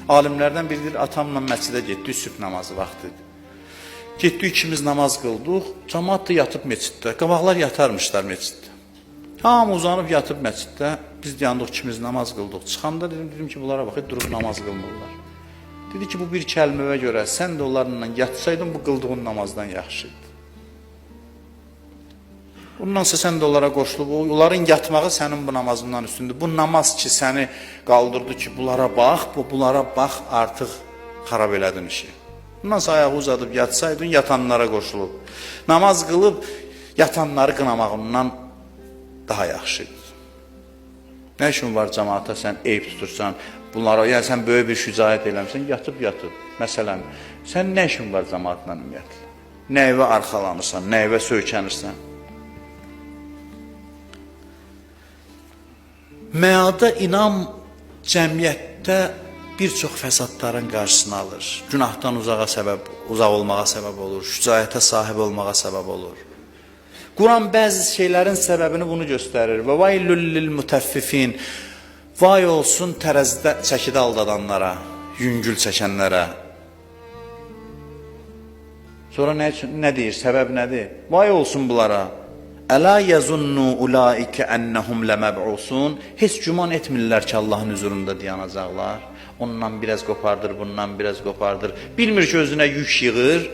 Alimlərdən biridir, atamla məscidə getdik, sübh namazı vaxtı. Getdik, ikimiz namaz qıldıq, cəmaat da yatıb məsciddə, qabaqlar yatarmışlar məsciddə. Hamı uzanıb yatıb məsciddə, biz yandıq, ikimiz namaz qıldıq. Çıxanda dedim ki, bunlara baxın, durub namaz qılmırlar. Dedi ki, bu bir kəlməyə görə sən də onlarla yatsaydın, bu qıldığın namazdan yaxşıydı. Bundansa sən də onlara qoşulub, onların yatmağı sənin bu namazından üstündür. Bu namaz ki, səni qaldırdı ki, bunlara bax, artıq xarab elədin işi. Bundansa ayağı uzadıb yatsaydın, yatanlara qoşulub. Namaz qılıb, yatanları qınamağından daha yaxşıydı. Nə işin var cəmaata, sən eyb tutursan, bunlara, yəni sən böyük bir şücaət eləmsən, yatıb. Məsələn, sən nə işin var cəmaatla ümumiyyətlə? Nəyvə arxalanırsan, nəyvə söykənirsən? Məada inam cəmiyyətdə bir çox fəsadların qarşısını alır. Günahdan uzaq olmağa səbəb olur, şücaətə sahib olmağa səbəb olur. Quran bəzi şeylərin səbəbini bunu göstərir. Və vaylul lil mutaffifin. Vay olsun tərəzidə çəkidə aldadanlara, yüngül çəkənlərə. Sonra nə deyir? Səbəb nədir? Vay olsun bunlara. Əla yazunnu ulaikə ennəhum ləməb'usun. Heç güman etmirlər ki, Allahın huzurunda dayanacaqlar. Ondan biraz qopardır, bundan biraz qopardır. Bilmir ki, özünə yük yığır.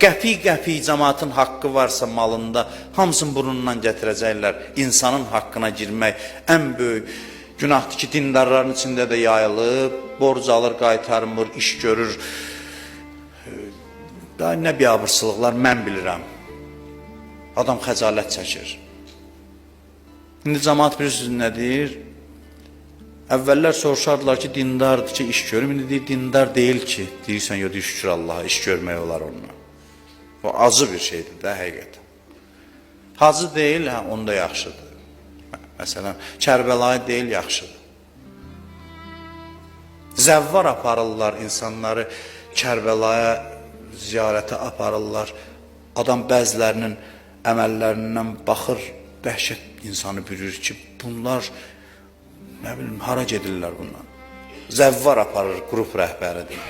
Qəpi cəmaatın haqqı varsa malında, hamısını burnundan gətirəcəklər. İnsanın haqqına girmək ən böyük günahdır ki, dindarların içində də yayılıb, borc alır, qaytarmır, iş görür. Daha nə biabırsılıqlar mən bilirəm. Adam xəcalət çəkir. İndi cəmaat bilirsiniz nə deyir? Əvvəllər soruşardılar ki, dindardır ki, iş görür. İndi deyir, dindar deyil ki. Deyirsən, yox, şükür Allaha, iş görmək olar onunla. O acı bir şeydir də, həqiqətən. Hacı deyil, onda yaxşıdır. Məsələn, Kərbəlayı deyil, yaxşıdır. Zəvvar aparırlar insanları, Kərbəlaya ziyarətə aparırlar. Adam bəzilərinin əməllərindən baxır, dəhşət insanı bürür ki, bunlar, nə bilim, hara gedirlər bunlar? Zəvvar aparır, qrup rəhbəridir.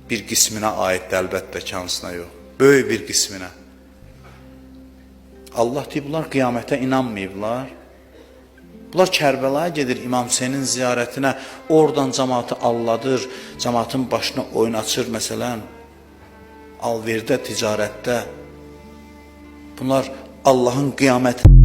Bir qisminə aiddir, əlbəttə ki, hansına yox. Böyük bir qisminə. Allah deyib, bunlar qiyamətə inanmayıblar. Bunlar Kərbəlaya gedir İmam Hüseynin ziyarətinə, oradan cəmaatı alladır, cəmaatın başına oyun açır, məsələn, alverdə, ticarətdə. Bunlar Allahın qiyamətində